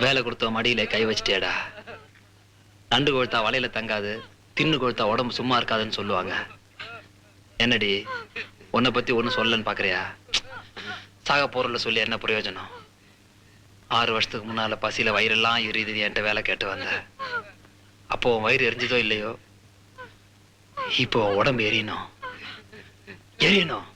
வேலை கொடுத்த மடியில கை வச்சிட்டேடா. நண்டு கொழுத்தா வலையில தங்காது, தின்னு கொழுத்தா உடம்பு சும்மா இருக்காதுன்னு சொல்லுவாங்க. என்னடி உன்னை பத்தி ஒண்ணு சொல்லன்னு பாக்குறியா? சாக போறல சொல்லி என்ன பிரயோஜனம்? 6 வருஷத்துக்கு முன்னால பசியில வயிறெல்லாம் எரியுது என்கிட்ட வேலை கேட்டு வந்த. அப்போ வயிறு எரிஞ்சதோ இல்லையோ, இப்போ உடம்பு எரியணும் எரியணும்.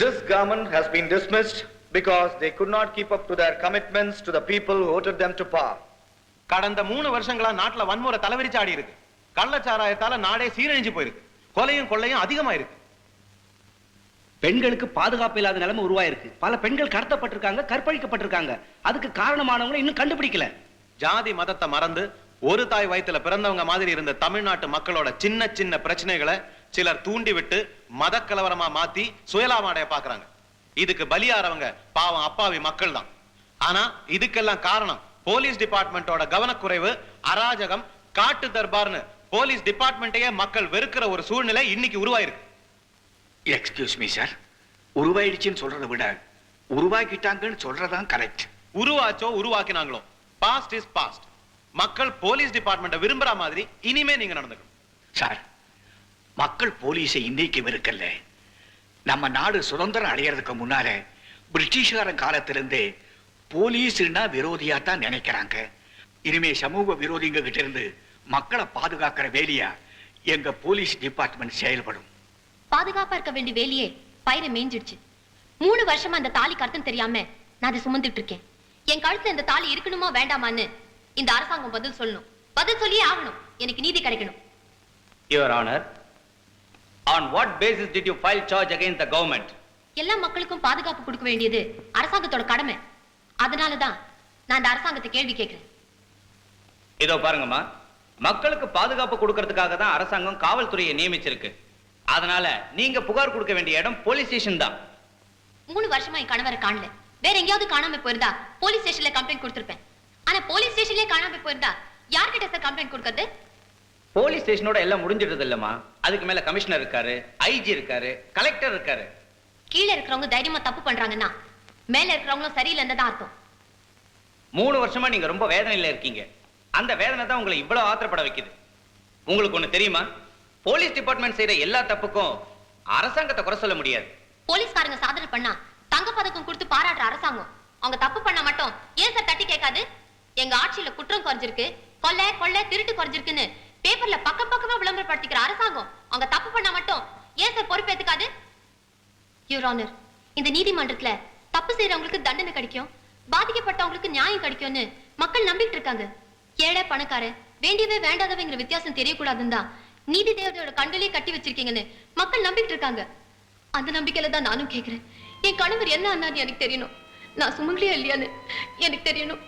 This government has been dismissed because they could not keep up to their commitments to the people who voted them to power. கடந்த 3 வருஷங்களா நாட்டுல வன்முறை தலைவிரிச்சாடி இருக்கு. கள்ளச்சாராயத்தால நாடே சீரழிஞ்சு போயிருக்கு. கொலையும் கொள்ளையும் அதிகமா இருக்கு. பெண்களுக்கு பாதுகாப்பு இல்லாத நிலைமை உருவாயிருக்கு. பல பெண்கள் கடத்தப்பட்டிருக்காங்க, கற்பழிக்கப்பட்டிருக்காங்க. அதுக்கு காரணமானவங்களை இன்னும் கண்டுபிடிக்கல. ஜாதி மதத்தை மறந்து ஒரு தாய் வயித்துல பிறந்தவங்க மாதிரி இருந்த தமிழ்நாட்டு மக்களோட சின்ன சின்ன பிரச்சனைகளை சிலர் தூண்டி விட்டு மத கலவரமா மாத்தி சுயலாமாடைய பாக்குறாங்க. இதுக்கு பலியாறவங்க பாவம் அப்பாவி மக்கள் தான். ஆனா இதுக்கெல்லாம் காரணம் போலீஸ் டிபார்ட்மெண்டோட கவனக்குறைவு, அராஜகம், காட்டு தர்பார்னு போலீஸ் டிபார்ட்மெண்ட்டையே மக்கள் வெறுக்கிற ஒரு சூழ்நிலை இன்னைக்கு உருவாயிருக்கு. எக்ஸ்கியூஸ் மீ சார், உருவாயிடுச்சுன்னு சொல்றதை விட உருவாக்கிட்டாங்கன்னு சொல்றதான் கரெக்ட். உருவாச்சோ உருவாக்கினாங்களோ, பாஸ்ட் இஸ் பாஸ்ட். மக்கள் போலீஸ் டிபார்ட்மெண்ட்டை விரும்புற மாதிரி இனிமே நீங்க நடந்துக்கணும். சார், மக்கள் போலீஸை இன்னைக்கு வெறுக்கல. நம்ம நாடு சுதந்திரம் அடையிறதுக்கு முன்னால பிரிட்டிஷ்காரன் காலத்திலிருந்தே போலீஸ்னா விரோதியா தான் நினைக்கிறாங்க. இனிமே சமூக விரோதிங்க கிட்ட இருந்து மக்களை பாதுகாக்கிற வேலையா எங்க போலீஸ் டிபார்ட்மெண்ட் செயல்படும். பாதுகாப்பா இருக்க வேண்டிய வேலையே பயிரை மேய்ஞ்சிடுச்சு. 3 வருஷமா அந்த தாலி கருத்துன்னு தெரியாம நான் அதை சுமந்துட்டு இருக்கேன். என் கழுத்துல இந்த தாலி இருக்கணுமா வேண்டாமான்னு இந்த அரசாங்கம் பதில் சொல்லணும். பதில் சொல்லியே ஆகணும். எனக்கு நீதி கிடைக்கணும். Your Honor, on what basis did you file charge against the government? எல்லா மக்களுக்கும் பாதுகாப்பு கொடுக்க வேண்டியது அரசாங்கத்தோட கடமை. அதனாலதான் நான் இந்த அரசாங்கத்தை கேள்வி கேட்கிறேன். இதோ பாருங்கம்மா, மக்களுக்கு பாதுகாப்பு கொடுக்கறதுக்காக தான் அரசாங்கம் காவல்துறையை நியமிச்சிருக்கு. அதனால நீங்க புகார் கொடுக்க வேண்டிய இடம் போலீஸ் ஸ்டேஷன் தான். 3 வருஷமா என் கணவரை காணல. வேற எங்கேயாவது காணாம போயிருந்தா போலீஸ் ஸ்டேஷன்ல கம்ப்ளைண்ட் கொடுத்திருப்பேன். ஆனா போலீஸ் ஸ்டேஷன்லயே காணாம போயிருந்தா யார்கிட்ட சார் கம்ப்ளைண்ட் கொடுக்கிறது? போலீஸ் ஸ்டேஷனோட எல்லாம் முடிஞ்சிடுது இல்லம்மா. அதுக்கு மேல கமிஷனர் இருக்காரு, ஐஜி இருக்காரு, கலெக்டர் இருக்காரு. கீழே இருக்கிறவங்க தைரியமா தப்பு பண்றாங்கன்னா மேல இருக்கிறவங்களும் சரியில்லைன்னு தான் அர்த்தம். 3 வருஷமா நீங்க ரொம்ப வேதனையில இருக்கீங்க. அந்த வேதனை தான் உங்களை இவ்வளவு ஆத்திரப்பட வைக்குது. உங்களுக்கு ஒண்ணு தெரியுமா? போலீஸ் டிபார்ட்மெண்ட் செய்யற எல்லா தப்புக்கும் அரசாங்கத்தை குறை சொல்ல முடியாது. போலீஸ்காரங்க சாதனை பண்ணா தங்க பதக்கம் கொடுத்து பாராட்டுற அரசாங்கம் அவங்க தப்பு பண்ணா மட்டும் ஏன் சார் தட்டி கேட்காது? எங்க ஆட்சியில குற்றம் குறைஞ்சிருக்கு, கொள்ளை கொள்ளை திருட்டு குறைஞ்சிருக்குன்னு பேப்பர்ல பக்கம் பக்கமா விளம்பரப்படுத்திக்கிற அரசாங்கம் அவங்க தப்பு பண்ணா மட்டும் ஏன் சார் பொறுப்பேத்துக்காது? யுவர் ஆனர், இந்த நீதிமன்றத்துல தப்பு செய்யறவங்களுக்கு தண்டனை கிடைக்கும், பாதிக்கப்பட்டவங்களுக்கு நியாயம் கிடைக்கும்னு மக்கள் நம்பிட்டு இருக்காங்க. ஏழை பணக்கார வேண்டியவே வேண்டாதவங்கிற வித்தியாசம் தெரியக்கூடாதுன்னு தான் நீதி தேவதையோட கண்களே கட்டி வச்சிருக்கீங்கன்னு மக்கள் நம்பிட்டு இருக்காங்க. அந்த நம்பிக்கையில தான் நானும் கேட்கிறேன். என் கணவர் என்ன ஆனான்னு எனக்கு தெரியணும். நான் சுமங்கலியா இல்லையான்னு எனக்கு தெரியணும்.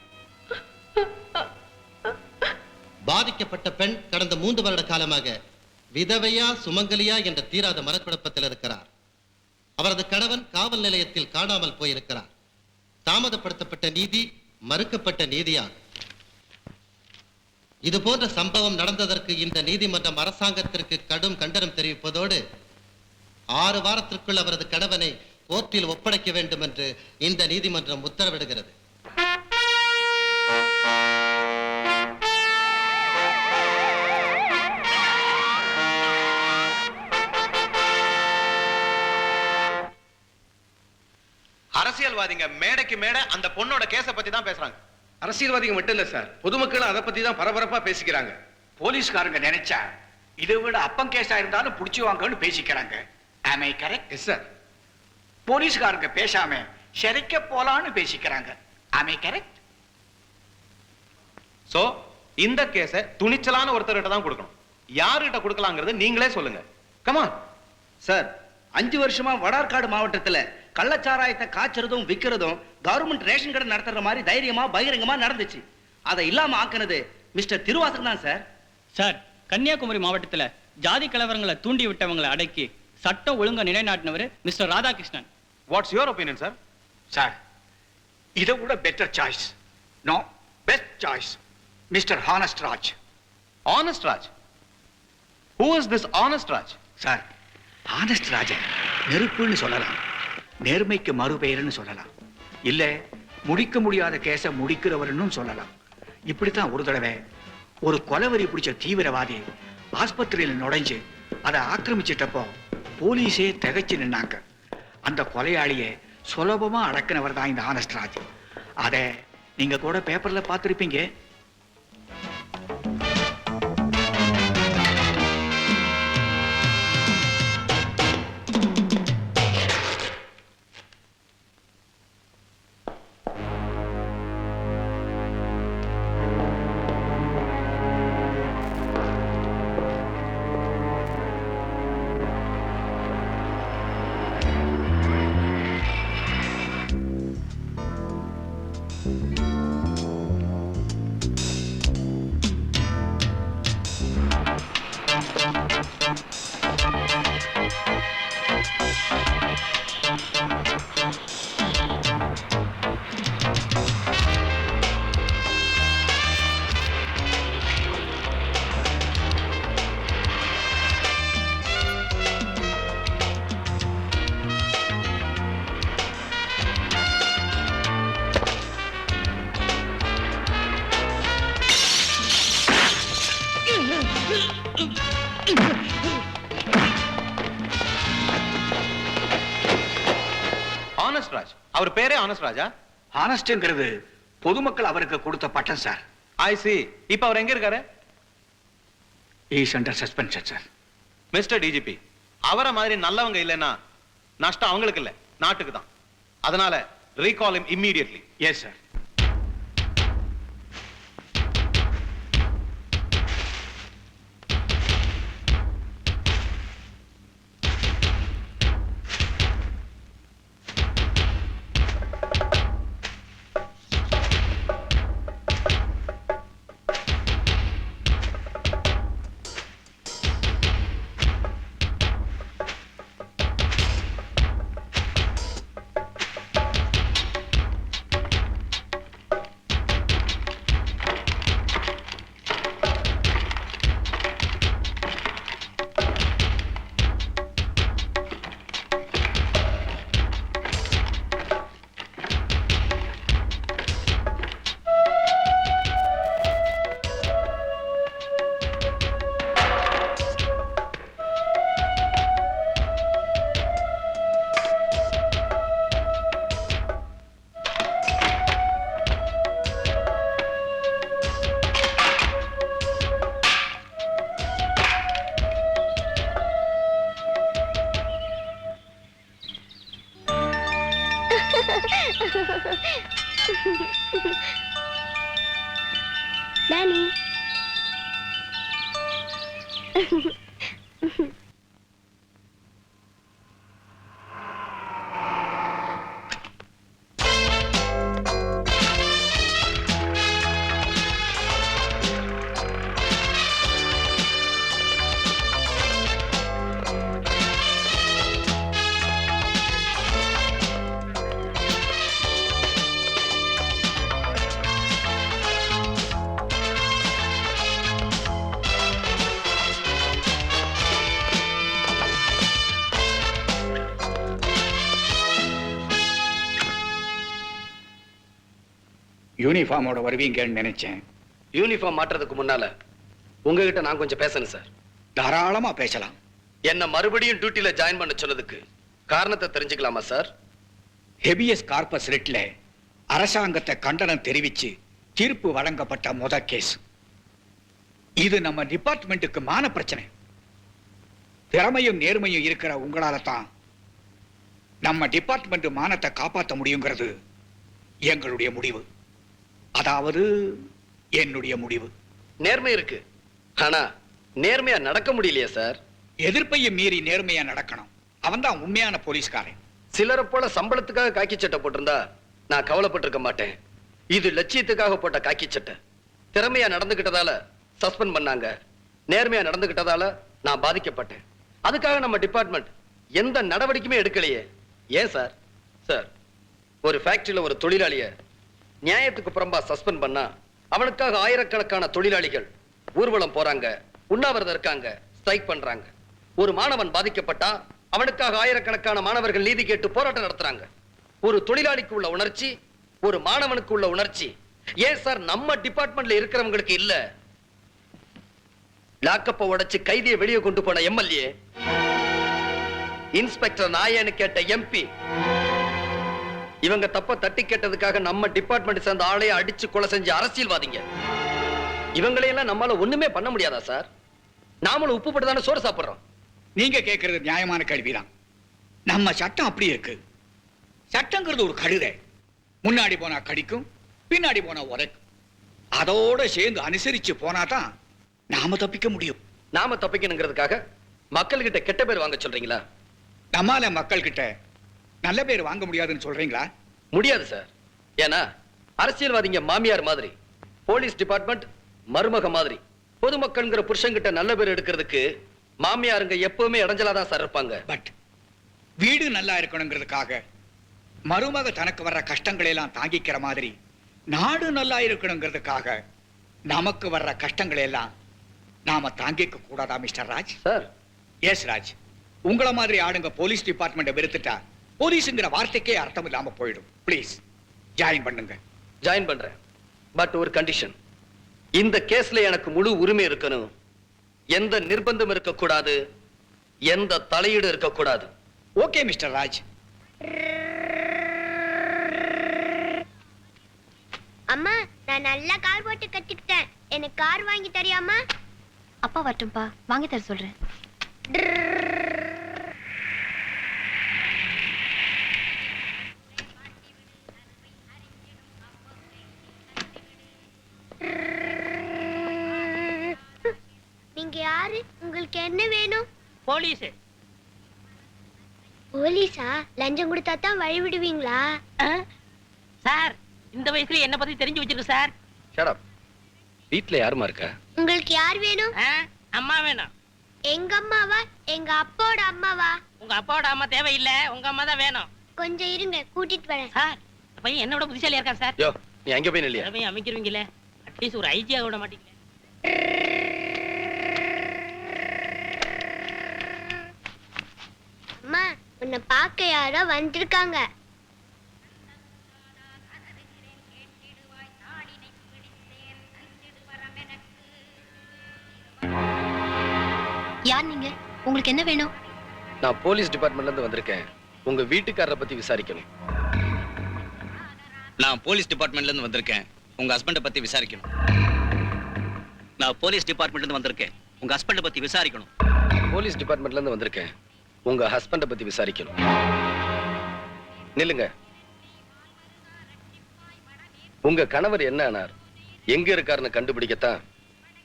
பாதிக்கப்பட்ட பெண் கடந்த 3 வருட காலமாக விதவையா சுமங்கலியா என்ற தீராத மனக்குழப்பத்தில் இருக்கிறார். அவரது கணவன் காவல் நிலையத்தில் காணாமல் போயிருக்கிறார். தாமதப்படுத்தப்பட்ட நீதி மறுக்கப்பட்ட நீதியாகும். இது போன்ற சம்பவம் நடந்ததற்கு இந்த நீதிமன்றம் அரசாங்கத்திற்கு கடும் கண்டனம் தெரிவிப்பதோடு 6 வாரத்திற்குள் அவரது கணவனை கோர்ட்டில் ஒப்படைக்க வேண்டும் என்று இந்த நீதிமன்றம் உத்தரவிடுகிறது. அரசியல்வாதிங்க மேடைக்கு மேடை அந்த பொண்ணோட கேஸ பத்தி தான் பேசுறாங்க. அரசியல்வாதிகள் மட்டும் இல்ல சார், பொதுமக்களும் அதை பத்தி தான் பரபரப்பா பேசிக்கிறாங்க. போலீஸ்காரங்க நினைச்சா இதை விட அப்பம் கேஸா இருந்தாலும் புடிச்சு வாங்கன்னு பேசிக்கிறாங்க. Am I correct? Yes sir. போலீஸ்காரங்க பேசாம சிறைக்க போலான்னு பேசிக்கிறாங்க. Am I correct? சோ இந்த கேஸ துணிச்சலான ஒருத்தர்கிட்ட தான் கொடுக்கணும். யார்கிட்ட கொடுக்கலாங்கிறது நீங்களே சொல்லுங்க. கமான். சார் 5 வருஷமா வடார்காடு மாவட்டத்துல கள்ளச்சாராயத்தை காய்ச்சறதும் விக்கிறதும் கவர்மெண்ட் ரேஷன் கடை நடத்துற மாதிரி தைரியமா பகிரங்கமா நடந்துச்சு. அதை இல்லாம ஆக்குனது மிஸ்டர் திருவாசகம் தான் சார். சார், கன்னியாகுமரி மாவட்டத்துல ஜாதி கலவரங்களை தூண்டி விட்டவங்களை அடக்கி சட்டம் ஒழுங்கா நிலைநாட்டினவர் mister Radhakrishnan. What's your opinion sir? Sir, இதை விட better choice, no best choice, mister honest Raj. Honest Raj? Who is this honest Raj? Sir, honest Rajan நெருப்புன்னு சொல்லலாம், நேர்மைக்கு மறுபெயர்னு சொல்லலாம், இல்ல முடிக்க முடியாத கேஸ முடிக்கிறவர்னு சொல்லலாம். இப்படித்தான் ஒரு தடவை ஒரு கொலவெறி பிடிச்ச தீவிரவாதி ஆஸ்பத்திரியில் நுழைஞ்சு அதை ஆக்கிரமிச்சிட்டப்போ போலீஸே திகைச்சு நின்னாங்க. அந்த கொலையாளியை சுலபமா அடக்கினவர் தான் இந்த ஆனஸ்ட் ராஜ். அதை நீங்க கூட பேப்பர்ல பார்த்திருப்பீங்க. ஆனஸ்ட் ராஜ். அவர் பேரே ஆனஸ்ட் ராஜா? ஆனஸ்ட்ங்கிறது பொதுமக்கள் அவருக்கு கொடுத்த பட்டம் சார். ஐ சி. இப்ப அவர் எங்க இருக்காரு? Is under suspension sir. Mister DGP, அவரை மாதிரி நல்லவங்க இல்லைன்னா நஷ்டம் அவங்களுக்கு இல்ல, நாட்டுக்கு தான். அதனால recall him immediately. Yes, sir. Danny. யூனிஃபார்மோட வருவீங்கன்னு நினைச்சேன். யூனிஃபார்ம் மாட்டுறதுக்கு முன்னால உங்ககிட்ட நான் கொஞ்சம் பேசணும் சார். தாராளமா பேசலாம். என்ன மறுபடியும் டியூட்டில ஜாயின் பண்ண சொன்னதுக்கு காரணத்தை தெரிஞ்சுக்கலாமா சார்? ஹெபியஸ் கார்பஸ் ரிட்ல அரசாங்கத்தை கண்டனம் தெரிவிச்சு தீர்ப்பு வழங்கப்பட்ட முத கேஸ் இது. நம்ம டிபார்ட்மெண்ட்டுக்கு மான பிரச்சனை. திறமையும் நேர்மையும் இருக்கிற உங்களால தான் நம்ம டிபார்ட்மெண்ட் மானத்தை காப்பாற்ற முடியுங்கிறது எங்களுடைய முடிவு. அதாவது என்னுடைய முடிவு. நேர்மை இருக்கு, ஆனா நேர்மையா நடக்க முடியலையே சார். எதிர்ப்பையும் மீறி நேர்மையா நடக்கணும். அவன் தான் உண்மையான போலீஸ்காரன். சிலரை போல சம்பளத்துக்காக காக்கி சட்டை போட்டிருந்தா நான் கவலைப்பட்டிருக்க மாட்டேன். இது லட்சியத்துக்காக போட்ட காக்கி சட்டை. திறமையா நடந்துகிட்டதால சஸ்பெண்ட் பண்ணாங்க, நேர்மையா நடந்துகிட்டதால நான் பாதிக்கப்பட்டேன். அதுக்காக நம்ம டிபார்ட்மெண்ட் எந்த நடவடிக்கையுமே எடுக்கலையே. ஏன் சார்? சார், ஒரு ஃபேக்டரியில ஒரு தொழிலாளிய நியாயத்துக்கு புறம்பா சஸ்பெண்ட் பண்ணா அவனுக்காக ஆயிரக்கணக்கான தொழிலாளிகள் ஊர்வலம் போறாங்க, உண்ணாவிரதம் இருக்காங்க, ஸ்ட்ரைக் பண்றாங்க. ஒரு மாணவன் பாதிக்கப்பட்டா அவனுக்காக ஆயிரக்கணக்கான மாணவர்கள் நீதி கேட்டு போராட்டம் நடத்துறாங்க. ஒரு தொழிலாளிக்கு உள்ள உணர்ச்சி, ஒரு மாணவனுக்கு உள்ள உணர்ச்சி ஏன் சார் நம்ம டிபார்ட்மெண்ட்ல இருக்கிறவங்களுக்கு இல்ல? லாக்கப்ப உடைச்சு கைதியை வெளியே கொண்டு போன எம்எல்ஏ, இன்ஸ்பெக்டர் நாயன்னு கேட்ட எம்பி, இவங்க தப்ப தட்டி கேட்டதுக்காக நம்ம டிபார்ட்மெண்ட் சேர்ந்த ஆளைய அடிச்சு கொலை செஞ்ச அரசியல்வாதிங்க, இவங்களையெல்லாம் நம்மளால ஒண்ணுமே பண்ண முடியாதா சார்? நாமளும் உப்பு போட்டு தானே சோறு சாப்பிடுறோம். நீங்க கேட்கறது நியாயமான கேள்விதான். நம்ம சட்டம் அப்படி இருக்கு. சட்டங்கிறது ஒரு கழுதை. முன்னாடி போனா கடிக்கும், பின்னாடி போனா உரைக்கும். அதோட சேர்ந்து அனுசரிச்சு போனாதான் நாம தப்பிக்க முடியும். நாம தப்பிக்கணுங்கிறதுக்காக மக்கள்கிட்ட கெட்ட பேர் வாங்க சொல்றீங்களா? நம்மால மக்கள் கிட்ட நல்ல பேர் வாங்க முடியாதுன்னு சொல்றீங்களா? முடியாது சார். ஏன்னா அரசியல்வாதிங்க மாமியார் மாதிரி, போலீஸ் டிபார்ட்மெண்ட் மருமக மாதிரி. பொதுமக்கள்ங்கிற புருஷன்கிட்ட நல்ல பேர் எடுக்கிறதுக்கு மாமியாருங்க எப்பவுமே இடைஞ்சலாதான் சார் இருப்பாங்க. பட் வீடு நல்லா இருக்கணுங்கிறதுக்காக மருமக தனக்கு வர்ற கஷ்டங்களை எல்லாம் தாங்கிக்கிற மாதிரி நாடு நல்லா இருக்கணுங்கிறதுக்காக நமக்கு வர்ற கஷ்டங்களை எல்லாம் நாம தாங்கிக்க கூடாதா mister Raj? Sir, S Raj. உங்கள மாதிரி ஆளுங்க போலீஸ் டிபார்ட்மெண்ட்டை வெறுத்துட்டா போலீஸ்ங்கிற வார்த்தைக்கே அர்த்தம் இல்லாம போயிடும். ப்ளீஸ் ஜாயின் பண்ணுங்க. ஜாயின் பண்றேன். பட் ஒரு கண்டிஷன். இந்த கேஸ்ல எனக்கு முழு உரிமை இருக்கணும். எந்த நிர்பந்தம் இருக்கக்கூடாது, எந்த தலையீடு இருக்கக்கூடாது. Okay mister Raj. அம்மா, நான் நல்லா கார் ஓட்ட கத்துக்கிட்டேன். எனக்கு கார் வாங்கி தரியாமா? அப்பா வரட்டும்பா, வாங்கி தர சொல்றேன். நீங்க யாரு? உங்களுக்கு என்ன வேணும்? போலீஸ். போலீஸா? லஞ்சம் கொடுத்தா தான் வழி விடுவீங்களா? சார், இந்த வயசுல என்ன பத்தி தெரிஞ்சு வச்சிருக்கு சார். Shut up. வீட்ல யாருமா இருக்கா? உங்களுக்கு யார் வேணும்? அம்மா வேணும். எங்க அம்மாவா? எங்க அப்பாவோட அம்மாவா? உங்க அப்பாவோட அம்மா தேவையில்லை, உங்க அம்மா தான் வேணும். கொஞ்சம் இருங்க, கூட்டிட்டு வரேன். சார், இந்த பையன் என்னோட புத்திசாலியா இருக்கான் சார். யோ, நீ அங்க போய் நில்லையா? பையன் அமைக்கிறவங்களே, அட்லீஸ்ட் ஒரு ஐஜியா விட மாட்டீங்களே. அம்மா, உன்னை பார்க்க யாரோ வந்திருக்காங்க. யார் நீங்க? உங்களுக்கு என்ன வேணும்? நான் போலீஸ் டிபார்ட்மெண்ட்ல இருந்து வந்திருக்கேன். உங்க வீட்டுக்காரரை பத்தி விசாரிக்கணும். நான் போலீஸ் டிபார்ட்மெண்ட்ல இருந்து வந்திருக்கேன். உங்க ஹஸ்பண்ட பத்தி விசாரிக்கணும். நான் போலீஸ் டிபார்ட்மெண்ட்ல இருந்து வந்திருக்கேன். உங்க ஹஸ்பண்ட பத்தி விசாரிக்கணும். போலீஸ் டிபார்ட்மெண்ட்ல இருந்து வந்திருக்கேன். உங்க ஹஸ்பண்ட பத்தி விசாரிக்கணும். நில்லுங்க. உங்க கணவர் என்ன ஆனார், எங்க இருக்காருன்னு கண்டுபிடிக்கத்தான்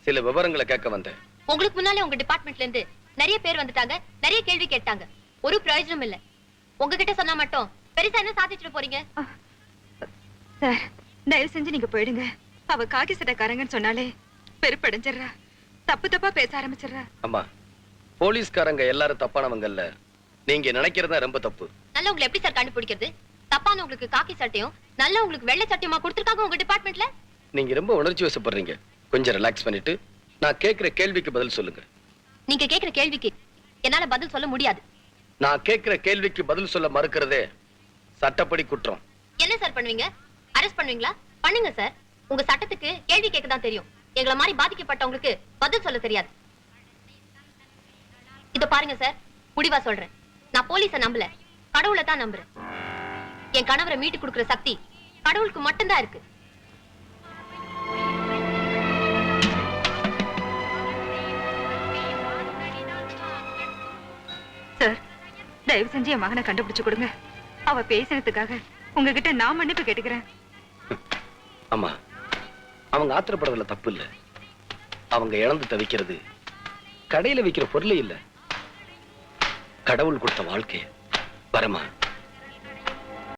சில விவரங்களை கேட்க வந்தேன். உங்களுக்கு முன்னாலே உங்க டிபார்ட்மெண்ட்ல இருந்து நிறைய பேர் வந்துட்டாங்க, நிறைய கேள்வி கேட்டாங்க. ஒரு பிரயோஜனம் இல்ல. உங்ககிட்ட சொன்னா மட்டும் பெருசா என்ன சாதிச்சுட்டு போறீங்க? சார், தயவு செஞ்சு நீங்க போயிடுங்க. அவ காக்கி சட்டைக்காரங்கன்னு சொன்னாலே பெருப்படைஞ்சிடறா, தப்பு தப்பா பேச ஆரம்பிச்சிடறா. அம்மா, போலீஸ்காரங்க எல்லாரும் தப்பானவங்க இல்ல. நீங்க நினைக்கிறதா ரொம்ப தப்பு. நல்லவங்களை எப்படி சார் கண்டுபிடிக்கிறது? தப்பானவங்களுக்கு காக்கி சட்டையும் நல்லவங்களுக்கு வெள்ளை சட்டையுமா கொடுத்திருக்காங்க உங்க டிபார்ட்மெண்ட்ல? நீங்க ரொம்ப உணர்ச்சி வசப்படுறீங்க. கொஞ்சம் ரிலாக்ஸ் பண்ணிட்டு நான் கேட்கிற கேள்விக்கு பதில் சொல்லுங்க. நீங்க கேக்குற கேள்விக்கு என்னால பதில் சொல்ல முடியாது. நான் கேட்கிற கேள்விக்கு பதில் சொல்ல மறுக்கிறதே சட்டப்படி குற்றம். என்ன சார் பண்ணுவீங்க? அரெஸ்ட் பண்ணுவீங்களா? பண்ணுங்க சார். உங்க சட்டத்துக்கு கேள்வி கேட்க தான் தெரியும். எங்களை மாதிரி பாதிக்கப்பட்டவங்களுக்கு பதில் சொல்ல தெரியாது. இத பாருங்க சார், முடிவா சொல்றேன். நான் போலீஸை நம்பல, கடவுளை தான் நம்புறேன். என் கணவரை மீட்டு கொடுக்கிற சக்தி கடவுளுக்கு மட்டும்தான் இருக்கு. தயவு செஞ்சு என் மகனை கண்டுபிடிச்சு கொடுங்க. அவ பேசினதுக்காக உங்ககிட்ட நான் மன்னிப்பு கேட்டுக்கிறேன். அம்மா, அவங்க ஆத்திரப்படுறதுல தப்பு இல்ல. அவங்க இழந்து தவிக்கிறது கடையில விக்கிற பொருளே இல்ல, கடவுள் கொடுத்த வாழ்க்கை. வரமா.